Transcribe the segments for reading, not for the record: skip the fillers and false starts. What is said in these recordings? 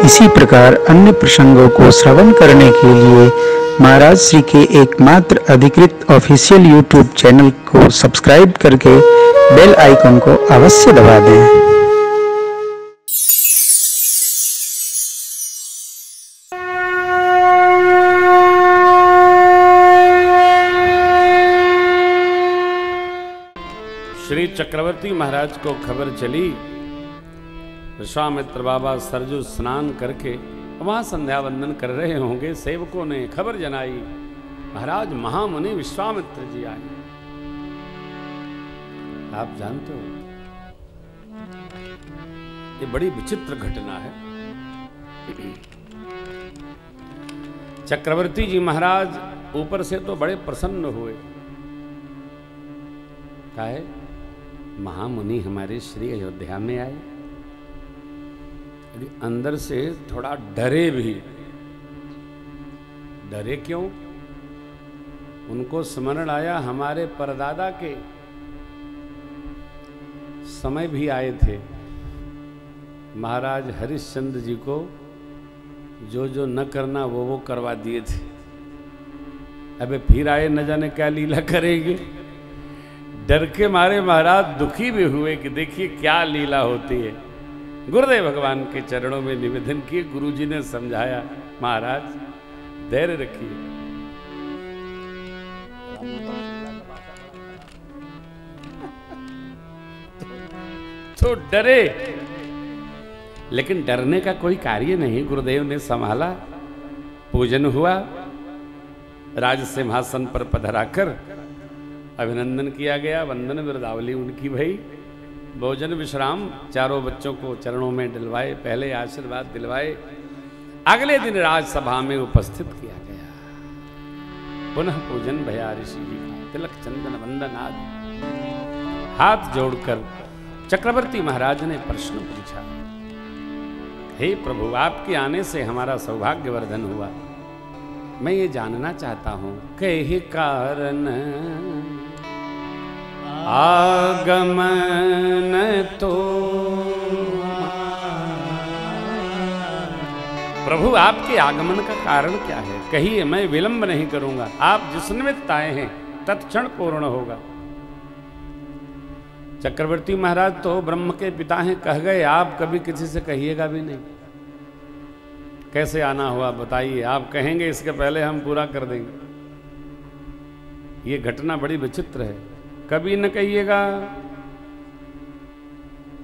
इसी प्रकार अन्य प्रसंगों को श्रवण करने के लिए महाराज श्री के एकमात्र अधिकृत ऑफिशियल यूट्यूब चैनल को सब्सक्राइब करके बेल आइकन को अवश्य दबा दें। श्री चक्रवर्ती महाराज को खबर चली, विश्वामित्र बाबा सरजू स्नान करके वहां संध्या वंदन कर रहे होंगे। सेवकों ने खबर जनाई, महाराज महामुनि विश्वामित्र जी आए। आप जानते हो ये बड़ी विचित्र घटना है। चक्रवर्ती जी महाराज ऊपर से तो बड़े प्रसन्न हुए, क्या है महामुनि हमारे श्री अयोध्या में आए। अंदर से थोड़ा डरे भी। डरे क्यों? उनको स्मरण आया हमारे परदादा के समय भी आए थे, महाराज हरिश्चंद्र जी को जो जो न करना वो करवा दिए थे। अबे फिर आए, न जाने क्या लीला करेंगे। डर के मारे महाराज दुखी भी हुए कि देखिए क्या लीला होती है। गुरुदेव भगवान के चरणों में निवेदन किए, गुरुजी ने समझाया महाराज धैर्य रखिए। तो डरे, लेकिन डरने का कोई कार्य नहीं। गुरुदेव ने संभाला, पूजन हुआ, राज सिंहासन पर पधराकर अभिनंदन किया गया, वंदन वृदावली उनकी भई, भोजन विश्राम, चारों बच्चों को चरणों में दिलवाए, पहले आशीर्वाद दिलवाए। अगले दिन राजसभा में उपस्थित किया गया। पुनः पूजन भया ऋषि जी का, तिलक चंदन वंदन आदि। हाथ जोड़कर चक्रवर्ती महाराज ने प्रश्न पूछा, हे प्रभु, आपके आने से हमारा सौभाग्यवर्धन हुआ। मैं ये जानना चाहता हूं कई कारण आगमन तो। प्रभु आपके आगमन का कारण क्या है? कहिए, मैं विलंब नहीं करूंगा। आप जिस निमित्त आए हैं तत्क्षण पूर्ण होगा। चक्रवर्ती महाराज तो ब्रह्म के पिता हैं, कह गए, आप कभी किसी से कहिएगा भी नहीं। कैसे आना हुआ बताइए, आप कहेंगे इसके पहले हम पूरा कर देंगे। ये घटना बड़ी विचित्र है, कभी न कहिएगा।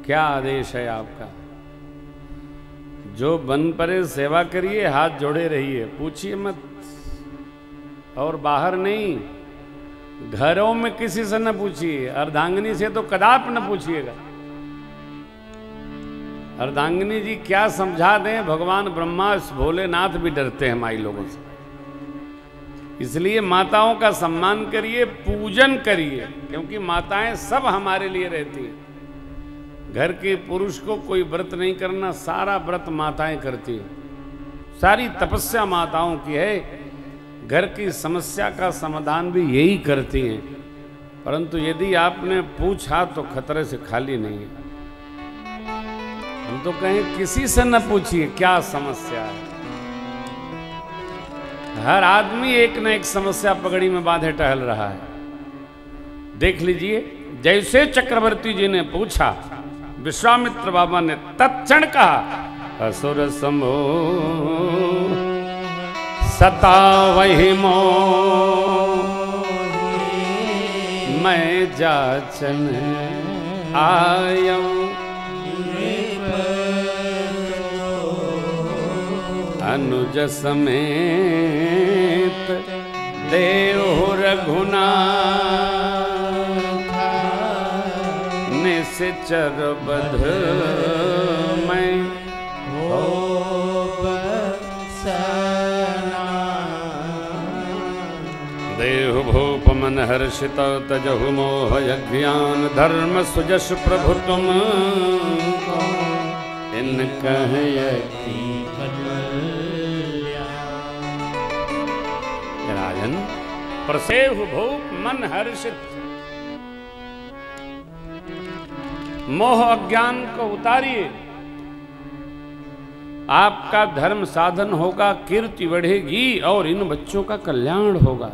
क्या आदेश है आपका? जो बन परे सेवा करिए, हाथ जोड़े रहिए, पूछिए मत। और बाहर नहीं, घरों में किसी से न पूछिए। अर्धांगिनी से तो कदाप न पूछिएगा। अर्धांगिनी जी क्या समझा दें, भगवान ब्रह्मा भोलेनाथ भी डरते हैं माई लोगों से। इसलिए माताओं का सम्मान करिए, पूजन करिए, क्योंकि माताएं सब हमारे लिए रहती हैं। घर के पुरुष को कोई व्रत नहीं करना, सारा व्रत माताएं करती हैं। सारी तपस्या माताओं की है। घर की समस्या का समाधान भी यही करती हैं। परंतु यदि आपने पूछा तो खतरे से खाली नहीं है। हम तो कहें किसी से न पूछिए क्या समस्या है। हर आदमी एक न एक समस्या पगड़ी में बांधे टहल रहा है। देख लीजिए, जैसे चक्रवर्ती जी ने पूछा, विश्वामित्र बाबा ने तत्क्षण कहा, असुर समो सतावहि मोहि, मैं जाचन आयं अनुज समेत देव रघुनाथ, निश्चर बध मैं हो देव भूप मन हर्षित तजहु मोह यज्ञान, धर्म सुजस प्रभु तुम इन कहयति राजन। प्रसेहु भूप मन हर्षित, मोह अज्ञान को उतारिए। आपका धर्म साधन होगा, कीर्ति बढ़ेगी और इन बच्चों का कल्याण होगा।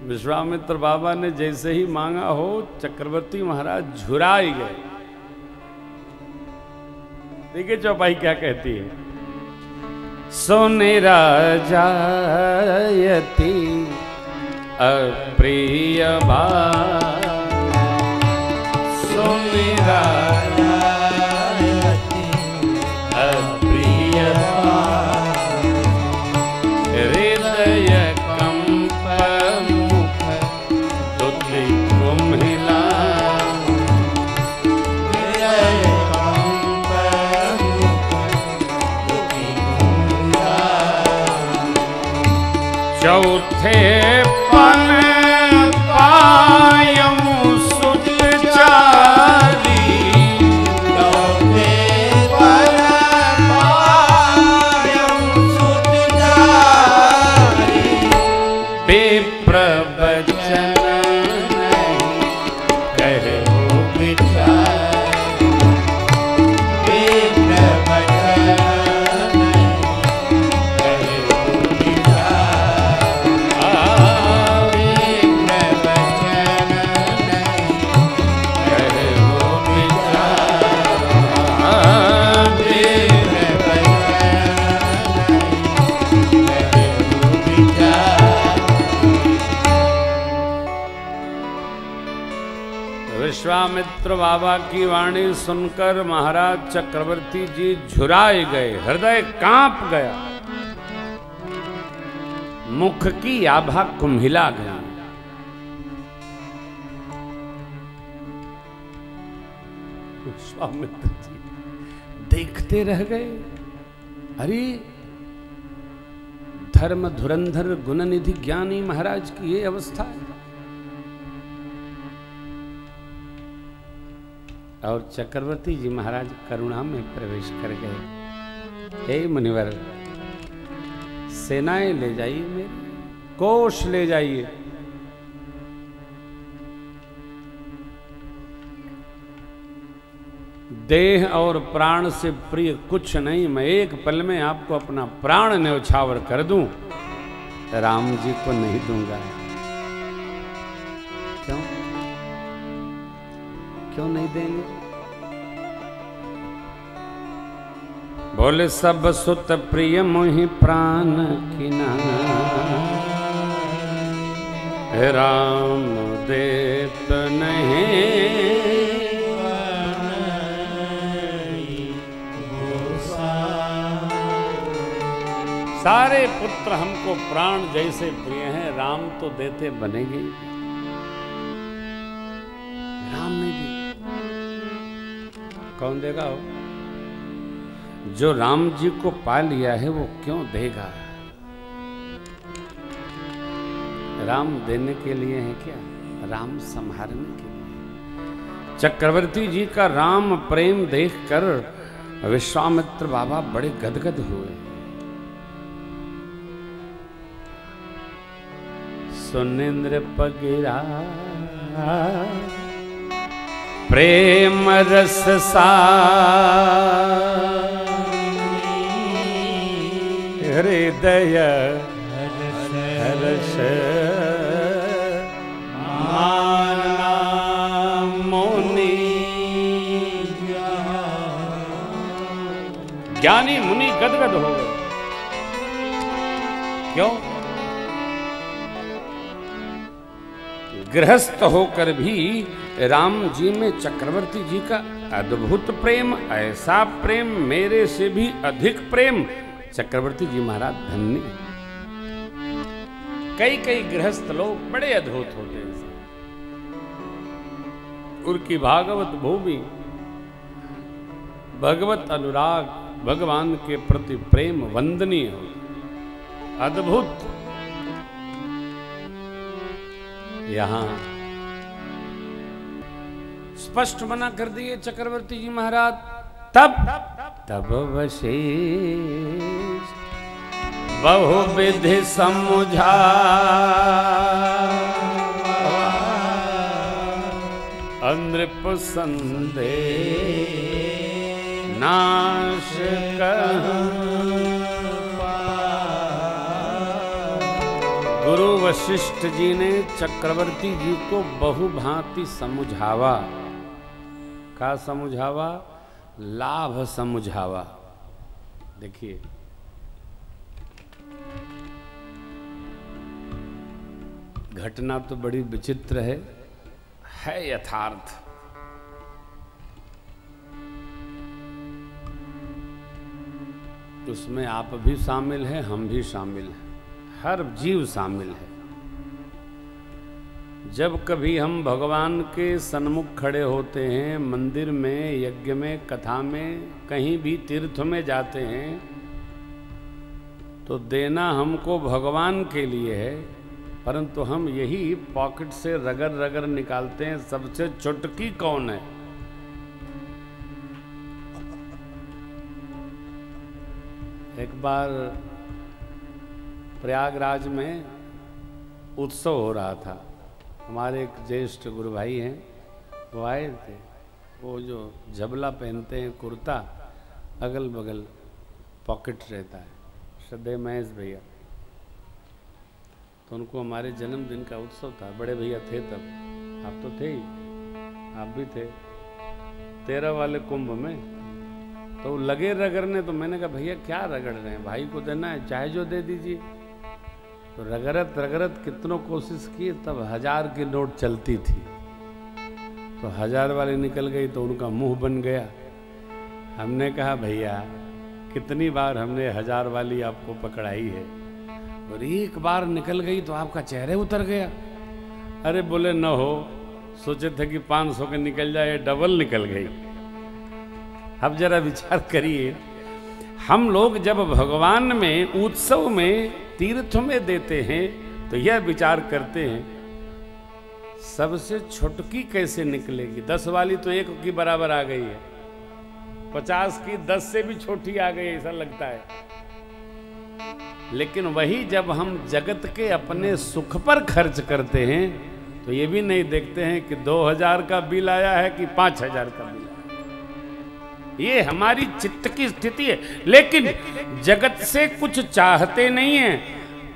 विश्वामित्र बाबा ने जैसे ही मांगा हो, चक्रवर्ती महाराज झुराए गए। देखिए चौपाई क्या कहती है। सोनेरा जायती अप्रिय बात, सोनेरा जायती अप्रिय बात, हृदय कंप मुख तुति कुम्हिला, हृदय कंप मुख तुति कुम्हिला, चौथे पन पायऊ सुत चारी, चौथे पन पायऊ सुत चारी, विप्र बचन नहीं कहो विचार, विप्र बचन नहीं कहो विचार, विप्र बचन नहीं कहो विचार, विप्र बचन नहीं कहो विचार। विश्वामित्र बाबा की वाणी सुनकर महाराज चक्रवर्ती जी झुराए गए, हृदय कांप गया, मुख की आभा कुम्हिला गई। विश्वामित्र जी देखते रह गए। अरे धर्म धुरंधर गुणनिधि ज्ञानी महाराज की ये अवस्था है। और चक्रवर्ती जी महाराज करुणा में प्रवेश कर गए। हे मुनिवर, सेनाएं ले जाइए, मेरे कोष ले जाइए। देह और प्राण से प्रिय कुछ नहीं, मैं एक पल में आपको अपना प्राण न्यौछावर कर दूं, राम जी को नहीं दूंगा। क्यों क्यों नहीं देंगे? बोले सब सुत प्रिय मोहि प्राण किना, राम देत नहीं सारे पुत्र हमको प्राण जैसे प्रिय हैं, राम तो देते बनेंगे। राम नहीं दी, कौन देगा? हो जो राम जी को पा लिया है वो क्यों देगा? राम देने के लिए है क्या? राम संहारने के लिए। चक्रवर्ती जी का राम प्रेम देखकर विश्वामित्र बाबा बड़े गदगद हुए। सुनिंद्र पगिरा प्रेम रस सा, हृदय हर्ष माना मुनि, ज्ञानी मुनि गदगद हो गए। क्यों? गृहस्थ होकर भी राम जी में चक्रवर्ती जी का अद्भुत प्रेम, ऐसा प्रेम, मेरे से भी अधिक प्रेम। चक्रवर्ती जी महाराज धन्य। कई कई गृहस्थ लोग बड़े अद्भुत होते हैं, उनकी भागवत भूमि, भगवत अनुराग, भगवान के प्रति प्रेम वंदनीय हो, अद्भुत। यहां स्पष्ट मना कर दिए चक्रवर्ती जी महाराज। तब वशेष बहुविधि समुझा, नृप संदेह नाश गुरु वशिष्ठ जी ने चक्रवर्ती जी को बहुभांति समझावा। का समझावा? लाभ समझावा। देखिए, घटना तो बड़ी विचित्र है यथार्थ। उसमें आप भी शामिल हैं, हम भी शामिल हैं, हर जीव शामिल है। जब कभी हम भगवान के सन्मुख खड़े होते हैं, मंदिर में, यज्ञ में, कथा में, कहीं भी तीर्थ में जाते हैं, तो देना हमको भगवान के लिए है, परंतु हम यही पॉकेट से रगड़ रगड़ निकालते हैं सबसे चुटकी कौन है। एक बार प्रयागराज में उत्सव हो रहा था। हमारे एक ज्येष्ठ गुरु भाई हैं, वो आए थे। वो जो झबला पहनते हैं, कुर्ता, अगल बगल पॉकेट रहता है, श्रद्धेय महेश भैया। तो उनको हमारे जन्मदिन का उत्सव था, बड़े भैया थे तब, आप तो थे ही, आप भी थे 13 वाले कुंभ में। तो लगे रगड़ने, तो मैंने कहा भैया क्या रगड़ रहे हैं, भाई को देना है, चाहे जो दे दीजिए। तो रगड़त रगड़त कितनों कोशिश की, तब 1000 की नोट चलती थी। तो 1000 वाली निकल गई तो उनका मुंह बन गया। हमने कहा भैया कितनी बार हमने 1000 वाली आपको पकड़ाई है, और एक बार निकल गई तो आपका चेहरे उतर गया। अरे बोले न हो, सोचे थे कि 500 के निकल जाए, डबल निकल गई। अब जरा विचार करिए, हम लोग जब भगवान में, उत्सव में, तीर्थ में देते हैं तो यह विचार करते हैं सबसे छुटकी कैसे निकलेगी। 10 वाली तो 1 की बराबर आ गई है, 50 की 10 से भी छोटी आ गई, ऐसा लगता है। लेकिन वही जब हम जगत के अपने सुख पर खर्च करते हैं तो ये भी नहीं देखते हैं कि 2000 का बिल आया है कि 5000 का बिल। ये हमारी चित्त की स्थिति है। लेकिन जगत से कुछ चाहते नहीं हैं,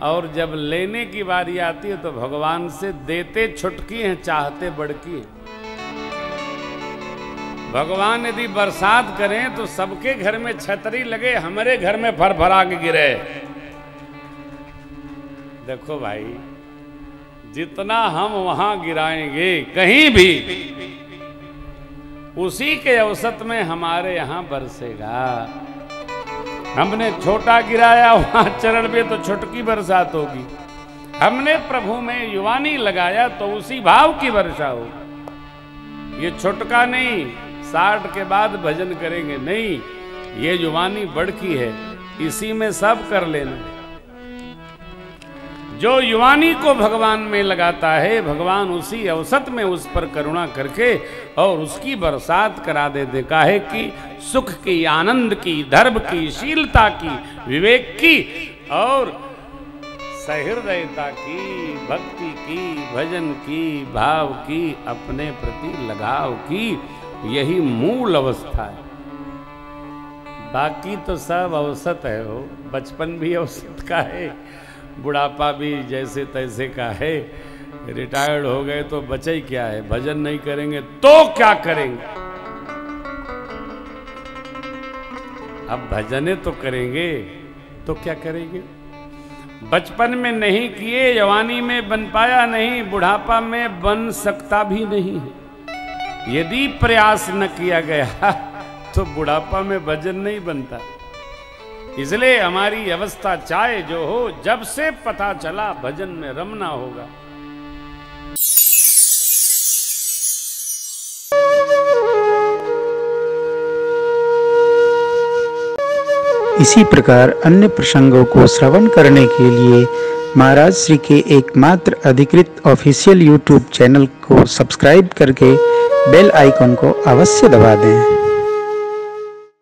और जब लेने की बारी आती है तो भगवान से देते छुटकी हैं, चाहते बड़की हैं। भगवान यदि बरसात करें तो सबके घर में छतरी लगे, हमारे घर में फरफरा के गिरे। देखो भाई, जितना हम वहां गिराएंगे कहीं भी, उसी के औसत में हमारे यहां बरसेगा। हमने छोटा गिराया वहां चरण पे तो छुटकी बरसात होगी। हमने प्रभु में युवानी लगाया तो उसी भाव की वर्षा होगी। ये छुटका नहीं 60 के बाद भजन करेंगे, नहीं, ये युवानी बड़की है, इसी में सब कर लेना। जो युवानी को भगवान में लगाता है, भगवान उसी अवसत में उस पर करुणा करके और उसकी बरसात करा देते। काहे की? सुख की, आनंद की, धर्म की, शीलता की, विवेक की और सहृदयता की, भक्ति की, भजन की, भाव की, अपने प्रति लगाव की, यही मूल अवस्था है। बाकी तो सब अवसत है। हो बचपन भी अवसत का है, बुढ़ापा भी जैसे तैसे का है, रिटायर्ड हो गए तो बचे ही क्या है। भजन नहीं करेंगे तो क्या करेंगे? अब भजने तो करेंगे तो क्या करेंगे? बचपन में नहीं किए, जवानी में बन पाया नहीं, बुढ़ापा में बन सकता भी नहीं है। यदि प्रयास न किया गया तो बुढ़ापा में भजन नहीं बनता। इसलिए हमारी अवस्था चाहे जो हो, जब से पता चला भजन में रमना होगा। इसी प्रकार अन्य प्रसंगों को श्रवण करने के लिए महाराज श्री के एकमात्र अधिकृत ऑफिशियल YouTube चैनल को सब्सक्राइब करके बेल आइकन को अवश्य दबा दें।